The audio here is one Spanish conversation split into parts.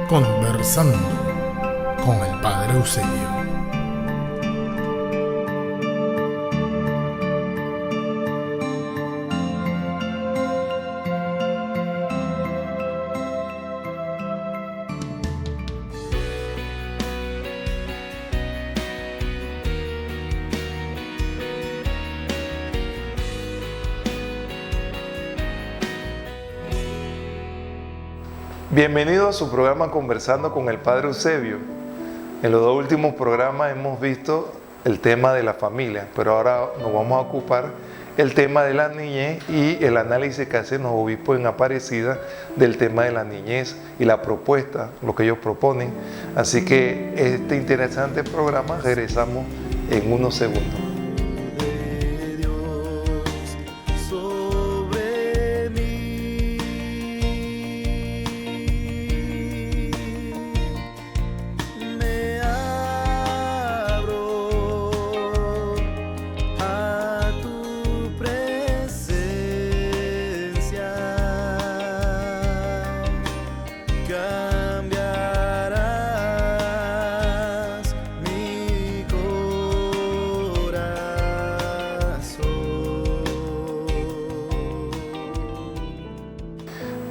Conversando con el Padre Eusebio. Bienvenido a su programa Conversando con el Padre Eusebio. En los dos últimos programas hemos visto el tema de la familia, pero ahora nos vamos a ocupar el tema de la niñez y el análisis que hacen los obispos en Aparecida del tema de la niñez y la propuesta, lo que ellos proponen. Así que este interesante programa regresamos en unos segundos.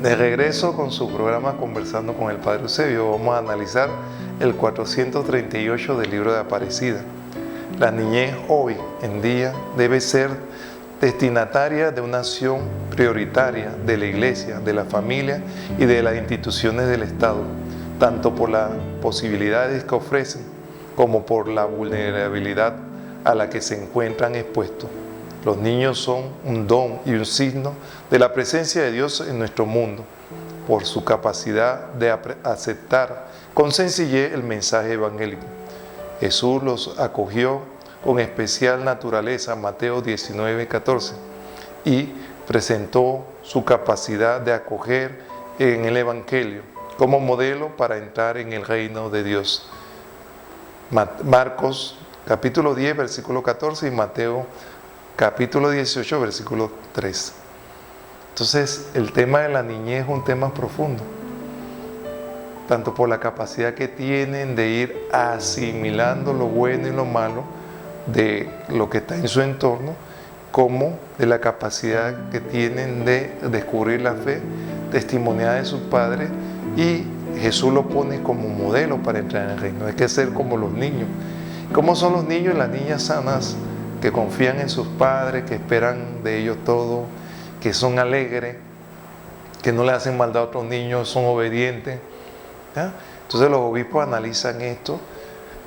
De regreso con su programa Conversando con el Padre Eusebio, vamos a analizar el 438 del libro de Aparecida. La niñez hoy en día debe ser destinataria de una acción prioritaria de la Iglesia, de la familia y de las instituciones del Estado, tanto por las posibilidades que ofrecen como por la vulnerabilidad a la que se encuentran expuestos. Los niños son un don y un signo de la presencia de Dios en nuestro mundo, por su capacidad de aceptar con sencillez el mensaje evangélico. Jesús los acogió con especial naturaleza, Mateo 19:14, y presentó su capacidad de acoger en el Evangelio como modelo para entrar en el reino de Dios. Marcos capítulo 10, versículo 14 y Mateo capítulo 18, versículo 3. Entonces, el tema de la niñez es un tema profundo, tanto por la capacidad que tienen de ir asimilando lo bueno y lo malo de lo que está en su entorno, como de la capacidad que tienen de descubrir la fe, testimoniar de sus padres, y Jesús lo pone como modelo para entrar en el reino. Hay que ser como los niños. ¿Cómo son los niños y las niñas sanas? Que confían en sus padres, que esperan de ellos todo, que son alegres, que no le hacen maldad a otros niños, son obedientes. ¿Ya? Entonces los obispos analizan esto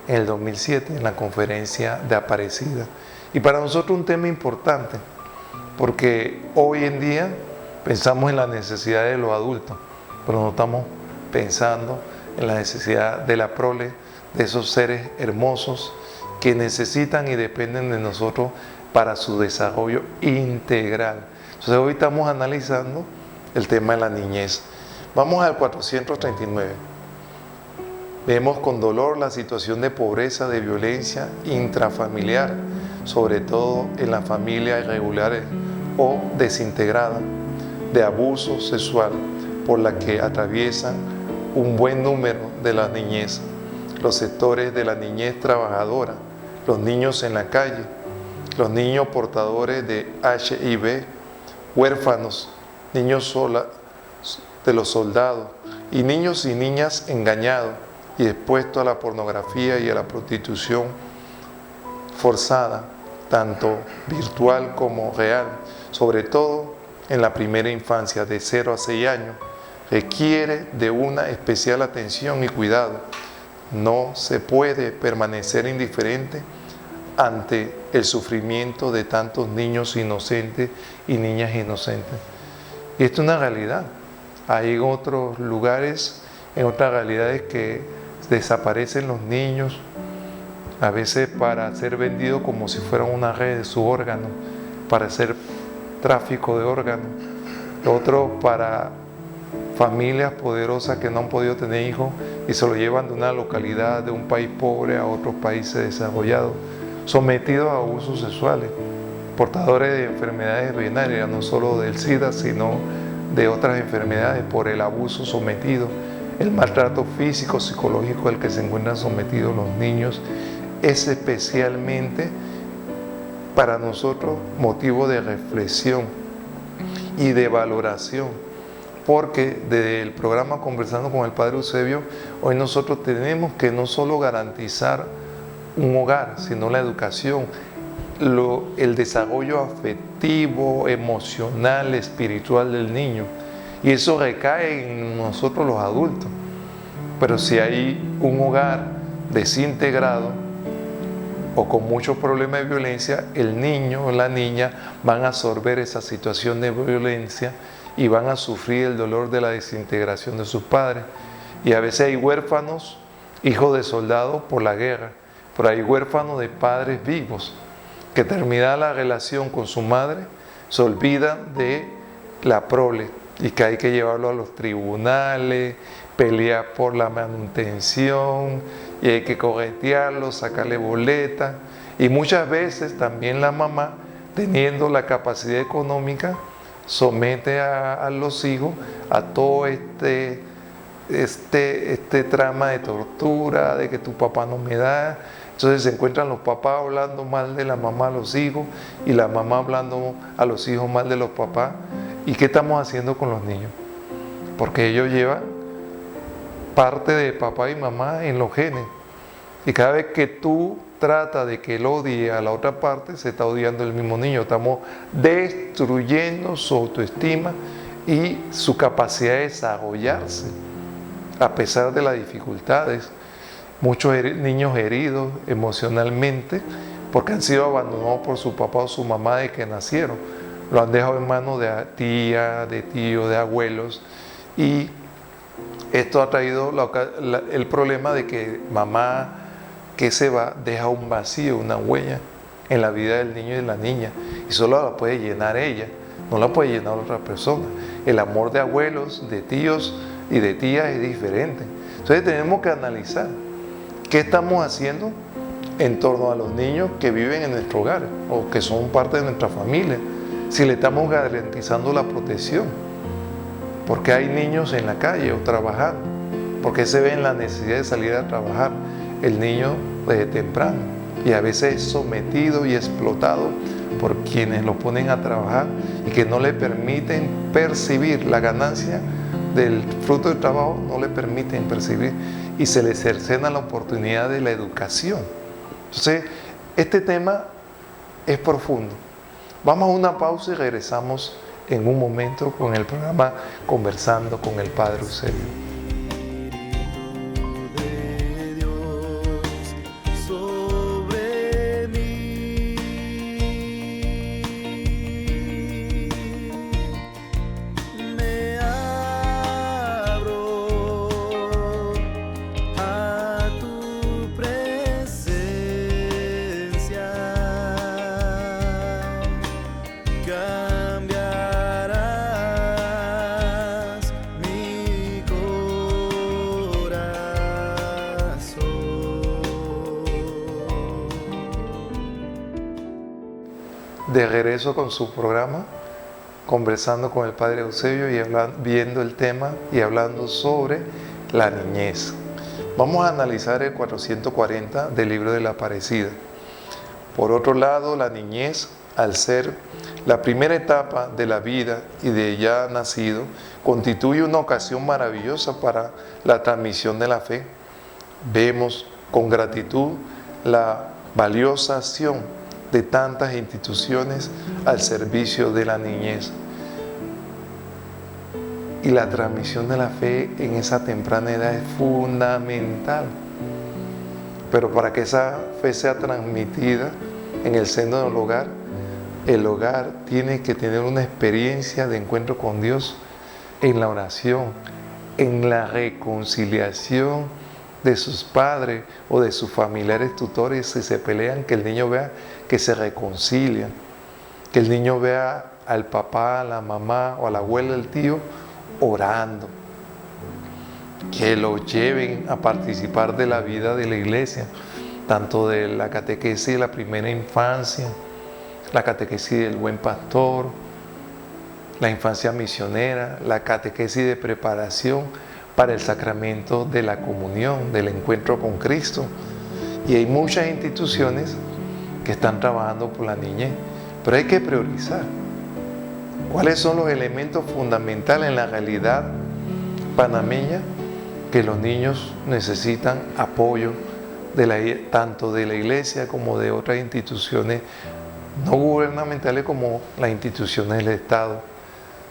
en el 2007 en la conferencia de Aparecida. Y para nosotros un tema importante, porque hoy en día pensamos en la necesidad de los adultos, pero no estamos pensando en la necesidad de la prole, de esos seres hermosos que necesitan y dependen de nosotros para su desarrollo integral. Entonces hoy estamos analizando el tema de la niñez. Vamos al 439. Vemos con dolor la situación de pobreza, de violencia intrafamiliar, sobre todo en las familias irregulares o desintegradas, de abuso sexual por la que atraviesan un buen número de la niñez. Los sectores de la niñez trabajadora, los niños en la calle, los niños portadores de HIV, huérfanos, niños de los soldados y niños y niñas engañados y expuestos a la pornografía y a la prostitución forzada, tanto virtual como real, sobre todo en la primera infancia de 0 a 6 años, requiere de una especial atención y cuidado. No se puede permanecer indiferente ante el sufrimiento de tantos niños inocentes y niñas inocentes. Y esto es una realidad. Hay en otros lugares, en otras realidades, que desaparecen los niños, a veces para ser vendidos como si fueran una red de sus órganos, para hacer tráfico de órganos. Otros para familias poderosas que no han podido tener hijos y se lo llevan de una localidad, de un país pobre a otros países desarrollados, sometidos a abusos sexuales, portadores de enfermedades venéreas, no solo del SIDA, sino de otras enfermedades por el abuso sometido El maltrato físico, psicológico al que se encuentran sometidos los niños es especialmente para nosotros motivo de reflexión y de valoración, porque desde el programa Conversando con el Padre Eusebio, hoy nosotros tenemos que no solo garantizar un hogar, sino la educación, el desarrollo afectivo, emocional, espiritual del niño. Y eso recae en nosotros los adultos. Pero si hay un hogar desintegrado o con muchos problemas de violencia, el niño o la niña van a absorber esa situación de violencia y van a sufrir el dolor de la desintegración de sus padres. Y a veces hay huérfanos, hijos de soldados por la guerra, pero hay huérfanos de padres vivos que termina la relación con su madre, se olvidan de la prole y que hay que llevarlo a los tribunales, pelear por la manutención y hay que corretearlo, sacarle boleta. Y muchas veces también la mamá, teniendo la capacidad económica, somete a los hijos a todo este trama de tortura, de que tu papá no me da. Entonces se encuentran los papás hablando mal de la mamá a los hijos y la mamá hablando a los hijos mal de los papás. ¿Y qué estamos haciendo con los niños? Porque ellos llevan parte de papá y mamá en los genes. Y cada vez que tú tratas de que él odie a la otra parte, se está odiando el mismo niño. Estamos destruyendo su autoestima y su capacidad de desarrollarse, a pesar de las dificultades. Muchos niños heridos emocionalmente porque han sido abandonados por su papá o su mamá desde que nacieron. Lo han dejado en manos de tía, de tío, de abuelos. Y esto ha traído el problema de que mamá que se va deja un vacío, una huella en la vida del niño y de la niña. Y solo la puede llenar ella, no la puede llenar otra persona. El amor de abuelos, de tíos y de tías es diferente. Entonces tenemos que analizar qué estamos haciendo en torno a los niños que viven en nuestro hogar o que son parte de nuestra familia. Si le estamos garantizando la protección, porque hay niños en la calle o trabajando, porque se ven la necesidad de salir a trabajar el niño desde temprano y a veces es sometido y explotado por quienes lo ponen a trabajar y que no le permiten percibir la ganancia del fruto del trabajo, no le permiten percibir y se le cercena la oportunidad de la educación. Entonces, este tema es profundo. Vamos a una pausa y regresamos en un momento con el programa Conversando con el Padre Eusebio. De regreso con su programa, Conversando con el Padre Eusebio y viendo el tema y hablando sobre la niñez. Vamos a analizar el 440 del libro de la Aparecida. Por otro lado, la niñez, al ser la primera etapa de la vida y de ya nacido, constituye una ocasión maravillosa para la transmisión de la fe. Vemos con gratitud la valiosa acción de tantas instituciones al servicio de la niñez. Y la transmisión de la fe en esa temprana edad es fundamental. Pero para que esa fe sea transmitida en el seno del hogar, el hogar tiene que tener una experiencia de encuentro con Dios en la oración, en la reconciliación de sus padres o de sus familiares tutores si se pelean, que el niño vea que se reconcilian, que el niño vea al papá, a la mamá o a la abuela, al tío orando, que lo lleven a participar de la vida de la iglesia, tanto de la catequesis de la primera infancia, la catequesis del buen pastor, la infancia misionera, la catequesis de preparación para el sacramento de la comunión, del encuentro con Cristo. Y hay muchas instituciones que están trabajando por la niñez, pero hay que priorizar. ¿Cuáles son los elementos fundamentales en la realidad panameña que los niños necesitan apoyo tanto de la iglesia como de otras instituciones no gubernamentales como las instituciones del Estado,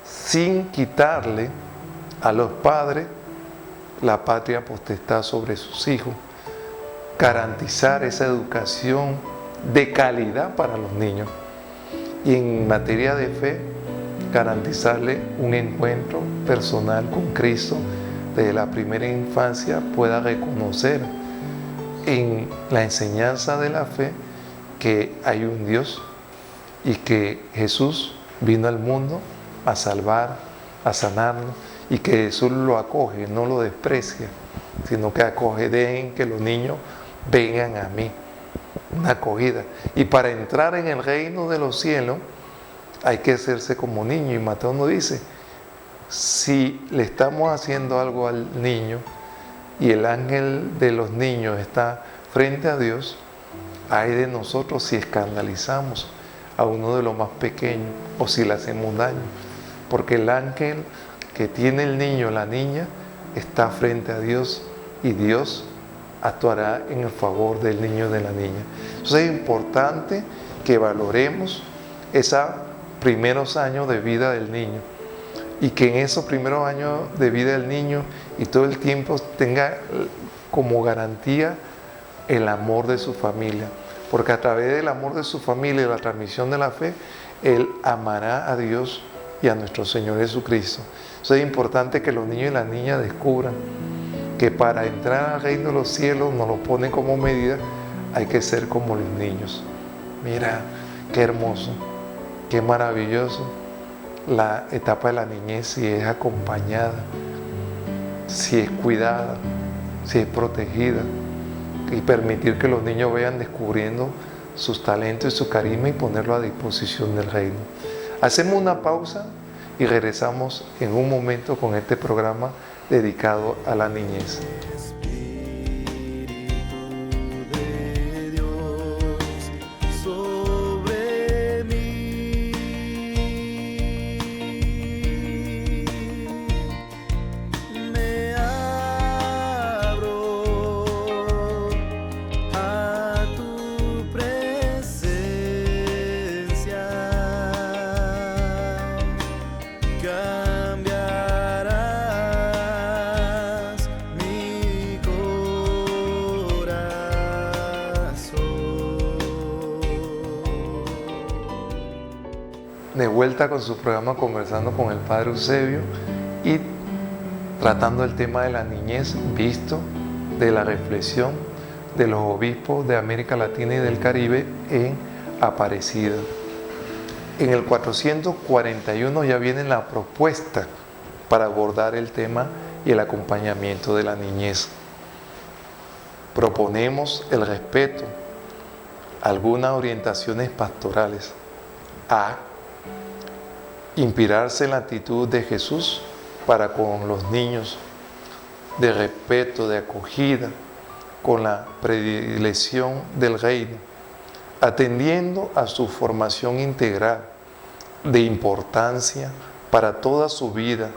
sin quitarle a los padres la patria potestad sobre sus hijos, garantizar esa educación de calidad para los niños y en materia de fe, garantizarle un encuentro personal con Cristo desde la primera infancia, pueda reconocer en la enseñanza de la fe que hay un Dios y que Jesús vino al mundo a salvar, a sanarnos, y que Jesús lo acoge, no lo desprecia, sino que acoge. Dejen que los niños vengan a mí, una acogida. Y para entrar en el reino de los cielos hay que hacerse como niño, y Mateo nos dice, si le estamos haciendo algo al niño y el ángel de los niños está frente a Dios, ay de nosotros si escandalizamos a uno de los más pequeños o si le hacemos daño, porque el ángel que tiene el niño, la niña, está frente a Dios y Dios actuará en el favor del niño y de la niña. Entonces es importante que valoremos esos primeros años de vida del niño y que en esos primeros años de vida del niño y todo el tiempo tenga como garantía el amor de su familia, porque a través del amor de su familia y la transmisión de la fe, él amará a Dios y a nuestro Señor Jesucristo. Entonces es importante que los niños y las niñas descubran que para entrar al reino de los cielos, nos lo ponen como medida, hay que ser como los niños. Mira, qué hermoso, qué maravilloso la etapa de la niñez, si es acompañada, si es cuidada, si es protegida, y permitir que los niños vayan descubriendo sus talentos y su carisma y ponerlo a disposición del reino. Hacemos una pausa y regresamos en un momento con este programa dedicado a la niñez. De vuelta con su programa Conversando con el Padre Eusebio y tratando el tema de la niñez visto de la reflexión de los obispos de América Latina y del Caribe en Aparecida. En el 441 ya viene la propuesta para abordar el tema y el acompañamiento de la niñez. Proponemos el respeto, algunas orientaciones pastorales, a inspirarse en la actitud de Jesús para con los niños, de respeto, de acogida, con la predilección del reino, atendiendo a su formación integral, de importancia para toda su vida.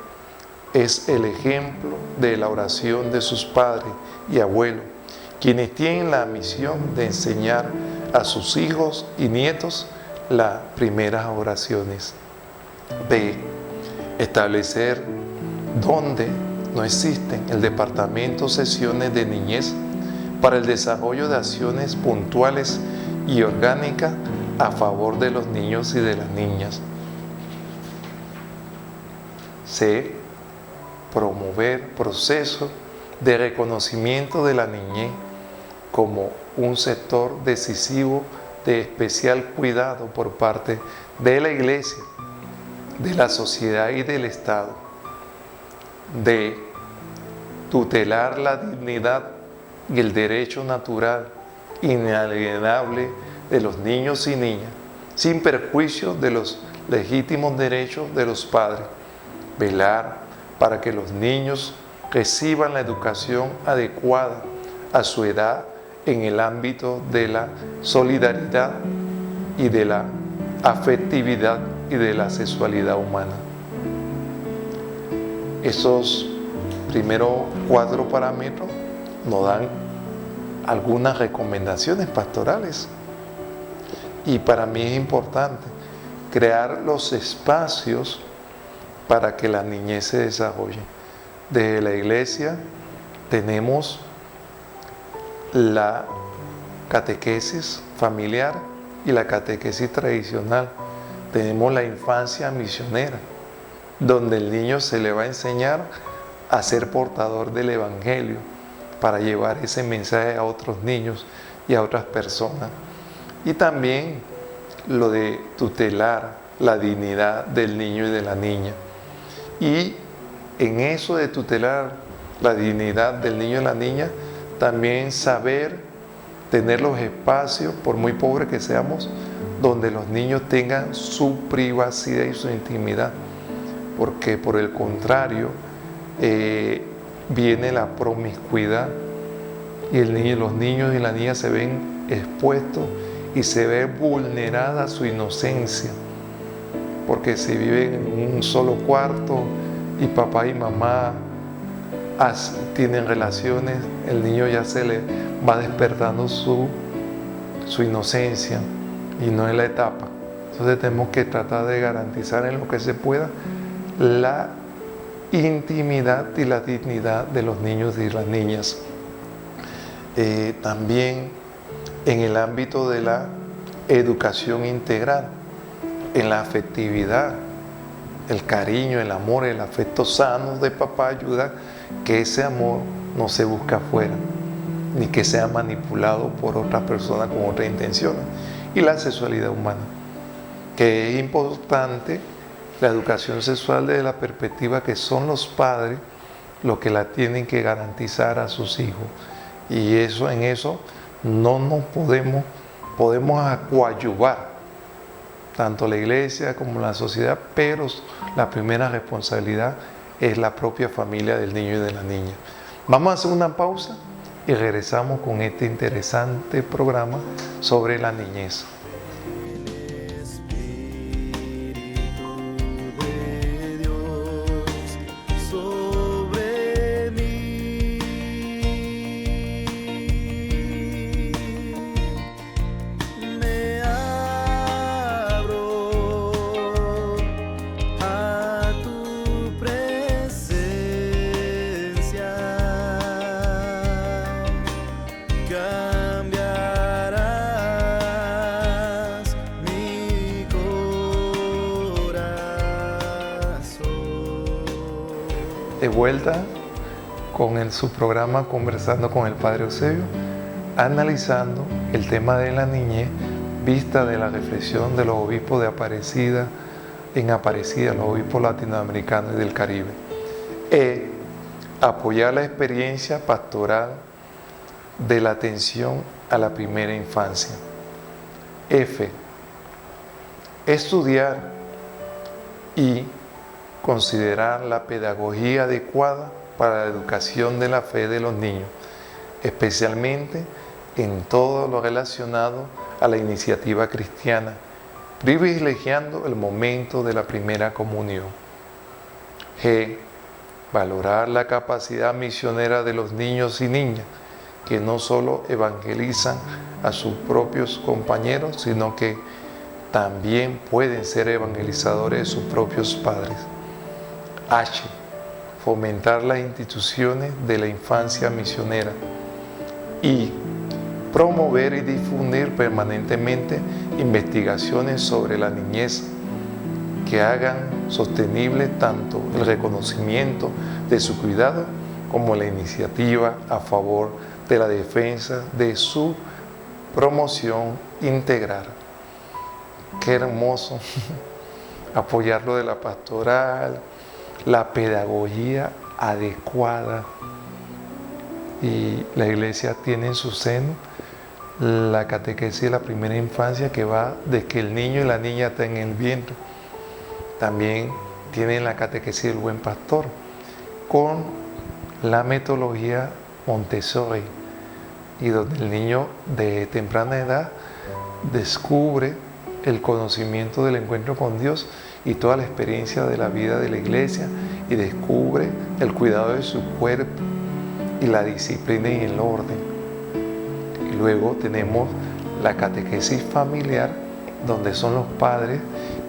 Es el ejemplo de la oración de sus padres y abuelos, quienes tienen la misión de enseñar a sus hijos y nietos las primeras oraciones. B. Establecer donde no existen el departamento sesiones de niñez para el desarrollo de acciones puntuales y orgánicas a favor de los niños y de las niñas. C. Promover procesos de reconocimiento de la niñez como un sector decisivo de especial cuidado por parte de la Iglesia, de la sociedad y del Estado. D. Tutelar la dignidad y el derecho natural inalienable de los niños y niñas, sin perjuicio de los legítimos derechos de los padres. Velar para que los niños reciban la educación adecuada a su edad en el ámbito de la solidaridad y de la afectividad y de la sexualidad humana. Esos primeros 4 parámetros nos dan algunas recomendaciones pastorales. Y para mí es importante crear los espacios para que la niñez se desarrolle. Desde la iglesia tenemos la catequesis familiar y la catequesis tradicional. Tenemos la infancia misionera, donde el niño se le va a enseñar a ser portador del Evangelio para llevar ese mensaje a otros niños y a otras personas. Y también lo de tutelar la dignidad del niño y de la niña. Y en eso de tutelar la dignidad del niño y la niña, también saber tener los espacios, por muy pobres que seamos, donde los niños tengan su privacidad y su intimidad. Porque por el contrario, viene la promiscuidad y los niños y las niñas se ven expuestos y se ve vulnerada su inocencia. Porque si viven en un solo cuarto y papá y mamá tienen relaciones, el niño ya se le va despertando su inocencia y no es la etapa. Entonces tenemos que tratar de garantizar en lo que se pueda la intimidad y la dignidad de los niños y las niñas. También en el ámbito de la educación integral, en la afectividad, el cariño, el amor, el afecto sano de papá ayuda que ese amor no se busca afuera, ni que sea manipulado por otras personas con otras intenciones. Y la sexualidad humana, que es importante, la educación sexual desde la perspectiva que son los padres los que la tienen que garantizar a sus hijos. Y en eso no nos podemos coadyuvar, tanto la iglesia como la sociedad, pero la primera responsabilidad es la propia familia del niño y de la niña. Vamos a hacer una pausa y regresamos con este interesante programa sobre la niñez. De vuelta con su programa Conversando con el Padre Eusebio, analizando el tema de la niñez vista de la reflexión de los obispos de Aparecida, los obispos latinoamericanos y del Caribe. Apoyar la experiencia pastoral de la atención a la primera infancia. Estudiar y considerar la pedagogía adecuada para la educación de la fe de los niños, especialmente en todo lo relacionado a la iniciativa cristiana, privilegiando el momento de la primera comunión. Valorar la capacidad misionera de los niños y niñas, que no solo evangelizan a sus propios compañeros, sino que también pueden ser evangelizadores de sus propios padres. Fomentar las instituciones de la infancia misionera y promover y difundir permanentemente investigaciones sobre la niñez que hagan sostenible tanto el reconocimiento de su cuidado como la iniciativa a favor de la defensa de su promoción integral. Qué hermoso apoyar lo de la pastoral, la pedagogía adecuada, y la iglesia tiene en su seno la catequesis de la primera infancia, que va de que el niño y la niña estén en el vientre. También tienen la catequesis del buen pastor, con la metodología Montessori, y donde el niño de temprana edad descubre el conocimiento del encuentro con Dios y toda la experiencia de la vida de la iglesia, y descubre el cuidado de su cuerpo y la disciplina y el orden. Y luego tenemos la catequesis familiar, donde son los padres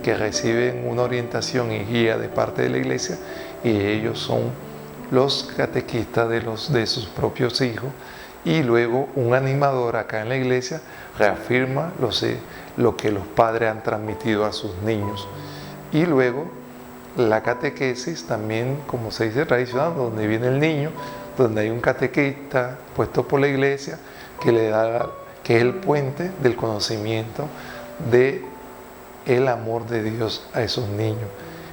que reciben una orientación y guía de parte de la iglesia, y ellos son los catequistas de sus propios hijos. Y luego un animador acá en la iglesia reafirma lo que los padres han transmitido a sus niños. Y luego la catequesis también, como se dice, tradicional, donde viene el niño, donde hay un catequista puesto por la iglesia que es el puente del conocimiento de el amor de Dios a esos niños.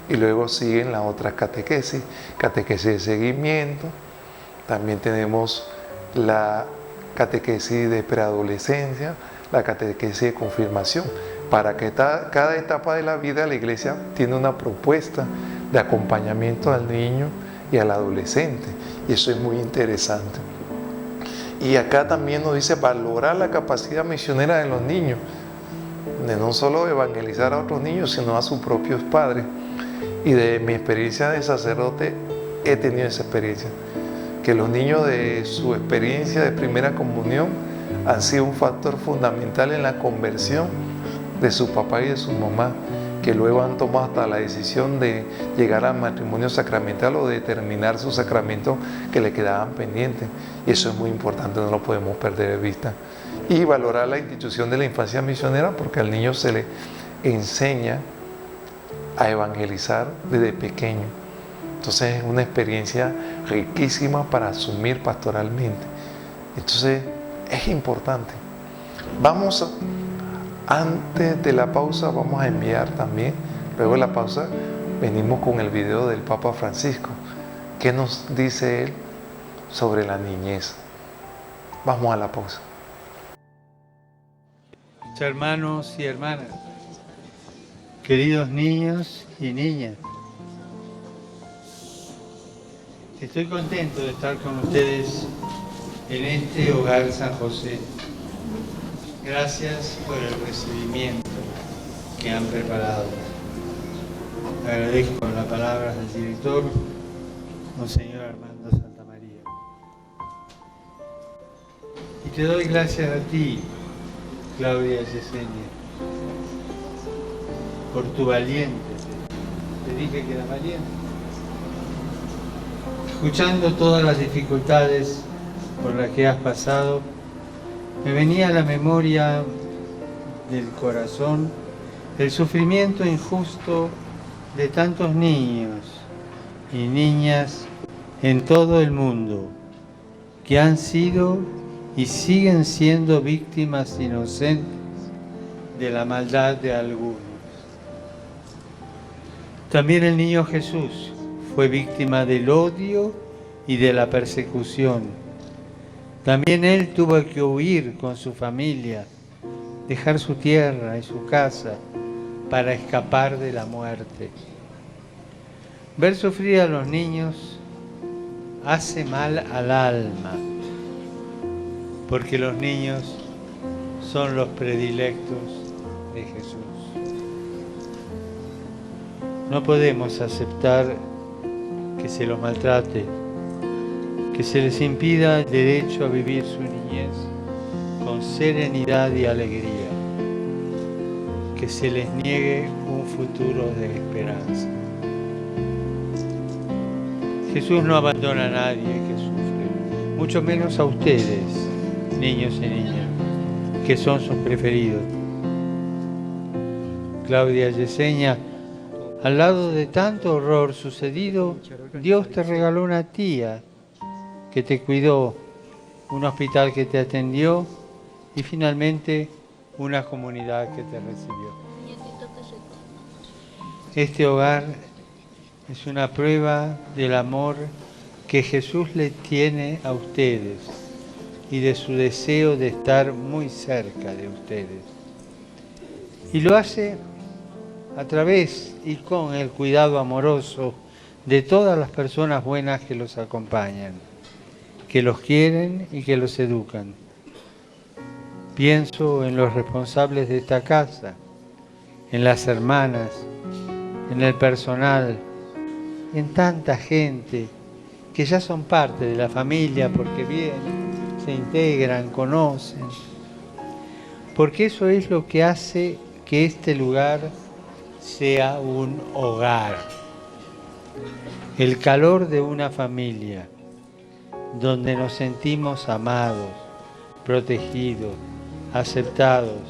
Y luego siguen las otras catequesis de seguimiento. También tenemos la catequesis de preadolescencia, la catequesis de confirmación. Para que cada etapa de la vida la iglesia tiene una propuesta de acompañamiento al niño y al adolescente, y eso es muy interesante. Y acá también nos dice valorar la capacidad misionera de los niños, de no solo evangelizar a otros niños, sino a sus propios padres. Y de mi experiencia de sacerdote he tenido esa experiencia, que los niños de su experiencia de primera comunión han sido un factor fundamental en la conversión de su papá y de su mamá, que luego han tomado hasta la decisión de llegar al matrimonio sacramental o de terminar sus sacramentos que le quedaban pendientes. Y eso es muy importante, no lo podemos perder de vista. Y valorar la institución de la infancia misionera, porque al niño se le enseña a evangelizar desde pequeño. Entonces es una experiencia riquísima para asumir pastoralmente. Entonces es importante. Antes de la pausa vamos a enviar también, luego de la pausa venimos con el video del Papa Francisco. ¿Qué nos dice él sobre la niñez? Vamos a la pausa. Hermanos y hermanas, queridos niños y niñas, estoy contento de estar con ustedes en este Hogar San José. Gracias por el recibimiento que han preparado. Agradezco las palabras del director, Monseñor Armando Santamaría. Y te doy gracias a ti, Claudia Yesenia, por tu valiente. Te dije que eras valiente. Escuchando todas las dificultades por las que has pasado, me venía a la memoria del corazón el sufrimiento injusto de tantos niños y niñas en todo el mundo que han sido y siguen siendo víctimas inocentes de la maldad de algunos. También el niño Jesús fue víctima del odio y de la persecución. También él tuvo que huir con su familia, dejar su tierra y su casa para escapar de la muerte. Ver sufrir a los niños hace mal al alma, porque los niños son los predilectos de Jesús. No podemos aceptar que se los maltrate, que se les impida el derecho a vivir su niñez con serenidad y alegría, que se les niegue un futuro de esperanza. Jesús no abandona a nadie que sufre, mucho menos a ustedes, niños y niñas, que son sus preferidos. Claudia Yesenia, al lado de tanto horror sucedido, Dios te regaló una tía que te cuidó, un hospital que te atendió y finalmente una comunidad que te recibió. Este hogar es una prueba del amor que Jesús le tiene a ustedes y de su deseo de estar muy cerca de ustedes. Y lo hace a través y con el cuidado amoroso de todas las personas buenas que los acompañan, que los quieren y que los educan. Pienso en los responsables de esta casa, en las hermanas, en el personal, en tanta gente que ya son parte de la familia porque vienen, se integran, conocen. Porque eso es lo que hace que este lugar sea un hogar. El calor de una familia, donde nos sentimos amados, protegidos, aceptados,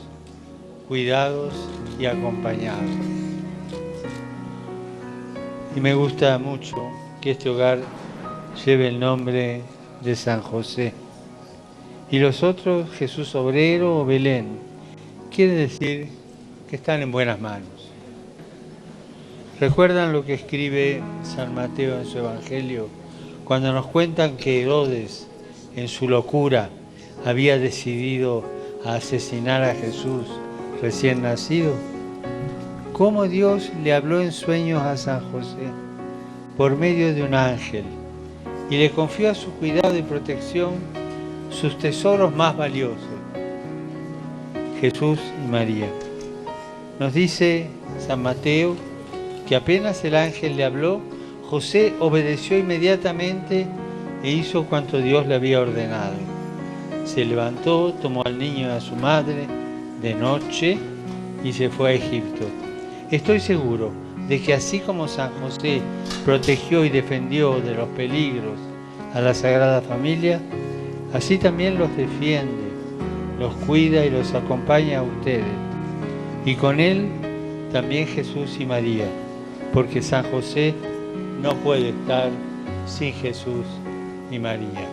cuidados y acompañados. Y me gusta mucho que este hogar lleve el nombre de San José. Y los otros, Jesús Obrero o Belén, quiere decir que están en buenas manos. ¿Recuerdan lo que escribe San Mateo en su Evangelio? Cuando nos cuentan que Herodes, en su locura, había decidido asesinar a Jesús recién nacido. ¿Cómo Dios le habló en sueños a San José por medio de un ángel y le confió a su cuidado y protección sus tesoros más valiosos, Jesús y María? Nos dice San Mateo que apenas el ángel le habló, José obedeció inmediatamente e hizo cuanto Dios le había ordenado. Se levantó, tomó al niño y a su madre de noche y se fue a Egipto. Estoy seguro de que así como San José protegió y defendió de los peligros a la Sagrada Familia, así también los defiende, los cuida y los acompaña a ustedes. Y con él también Jesús y María, porque San José no puede estar sin Jesús y María.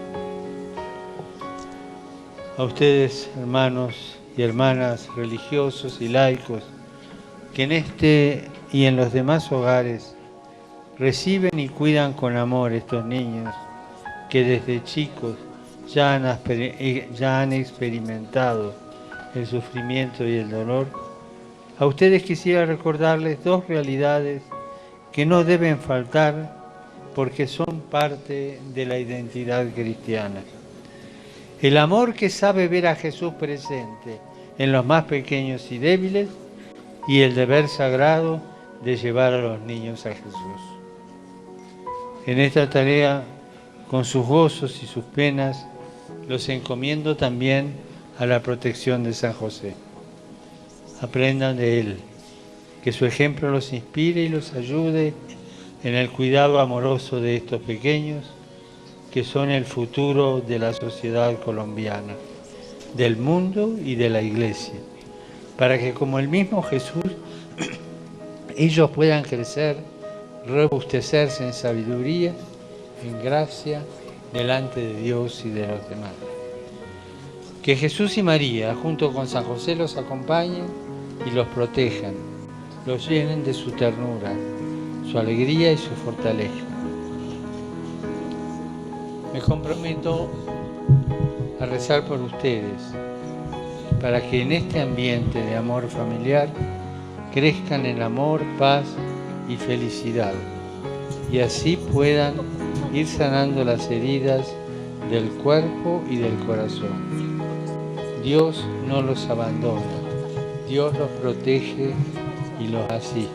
A ustedes, hermanos y hermanas religiosos y laicos, que en este y en los demás hogares reciben y cuidan con amor estos niños que desde chicos ya han experimentado el sufrimiento y el dolor, a ustedes quisiera recordarles dos realidades que no deben faltar porque son parte de la identidad cristiana. El amor que sabe ver a Jesús presente en los más pequeños y débiles, y el deber sagrado de llevar a los niños a Jesús. En esta tarea, con sus gozos y sus penas, los encomiendo también a la protección de San José. Aprendan de él, que su ejemplo los inspire y los ayude en el cuidado amoroso de estos pequeños, que son el futuro de la sociedad colombiana, del mundo y de la Iglesia, para que como el mismo Jesús, ellos puedan crecer, robustecerse en sabiduría, en gracia, delante de Dios y de los demás. Que Jesús y María, junto con San José, los acompañen y los protejan, los llenen de su ternura, su alegría y su fortaleza. Me comprometo a rezar por ustedes, para que en este ambiente de amor familiar crezcan en amor, paz y felicidad, y así puedan ir sanando las heridas del cuerpo y del corazón. Dios no los abandona, Dios los protege y los asiste,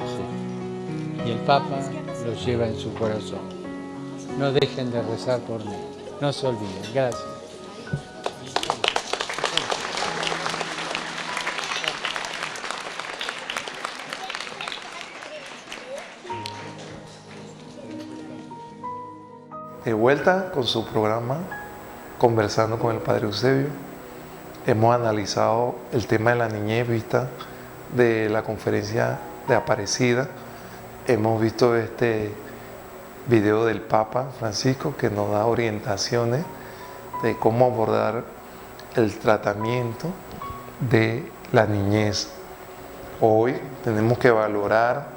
y el Papa los lleva en su corazón. No dejen de rezar por mí, no se olviden. Gracias. De vuelta con su programa Conversando con el Padre Eusebio, hemos analizado el tema de la niñez vista de la conferencia de Aparecida. Hemos visto este video del Papa Francisco que nos da orientaciones de cómo abordar el tratamiento de la niñez. Hoy tenemos que valorar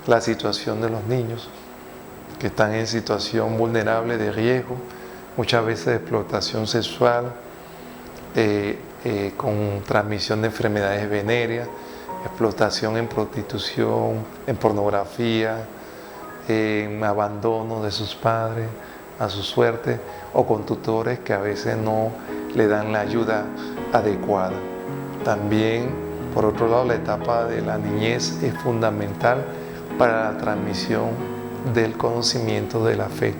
la situación de los niños que están en situación vulnerable de riesgo, muchas veces de explotación sexual, con transmisión de enfermedades venéreas, explotación en prostitución, en pornografía, en abandono de sus padres, a su suerte, o con tutores que a veces no le dan la ayuda adecuada. También, por otro lado, la etapa de la niñez es fundamental para la transmisión del conocimiento de la fe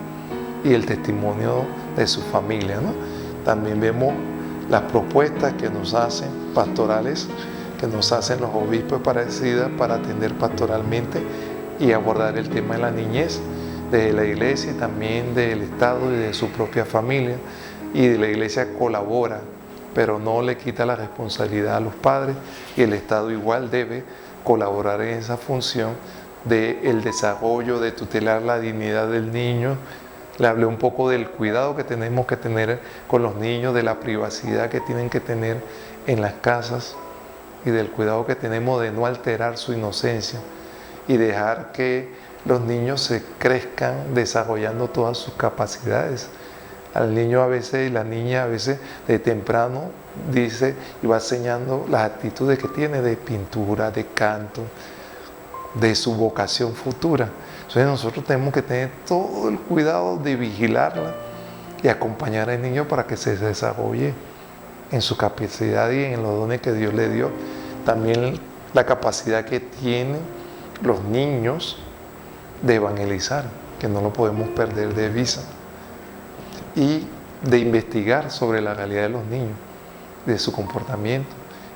y el testimonio de su familia, ¿no? También vemos las propuestas que nos hacen pastorales, que nos hacen los obispos parecidas para atender pastoralmente y abordar el tema de la niñez de la iglesia y también del Estado y de su propia familia. Y la iglesia colabora, pero no le quita la responsabilidad a los padres, y el Estado igual debe colaborar en esa función del desarrollo, de tutelar la dignidad del niño. Le hablé un poco del cuidado que tenemos que tener con los niños, de la privacidad que tienen que tener en las casas y del cuidado que tenemos de no alterar su inocencia y dejar que los niños se crezcan desarrollando todas sus capacidades. Al niño a veces y la niña a veces de temprano dice y va enseñando las actitudes que tiene de pintura, de canto, de su vocación futura. Entonces nosotros tenemos que tener todo el cuidado de vigilarla y acompañar al niño para que se desarrolle en su capacidad y en los dones que Dios le dio. También la capacidad que tienen los niños de evangelizar, que no lo podemos perder de vista, y de investigar sobre la realidad de los niños, de su comportamiento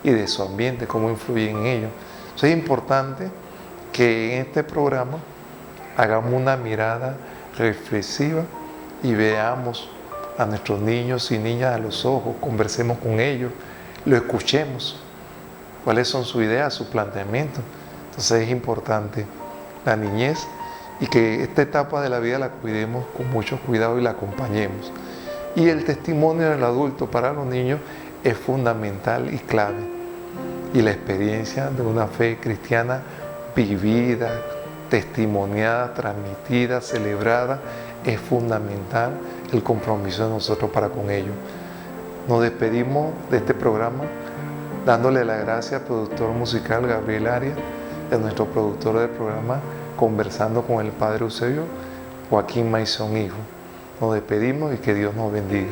y de su ambiente, cómo influye en ellos. Entonces es importante que en este programa hagamos una mirada reflexiva y veamos a nuestros niños y niñas a los ojos, conversemos con ellos, lo escuchemos, cuáles son sus ideas, sus planteamientos. Entonces es importante la niñez y que esta etapa de la vida la cuidemos con mucho cuidado y la acompañemos. Y el testimonio del adulto para los niños es fundamental y clave. Y la experiencia de una fe cristiana vivida, testimoniada, transmitida, celebrada, es fundamental el compromiso de nosotros para con ellos. Nos despedimos de este programa dándole la gracia al productor musical Gabriel Arias, a nuestro productor del programa, conversando con el Padre Eusebio, Joaquín Maizón Hijo. Nos despedimos y que Dios nos bendiga.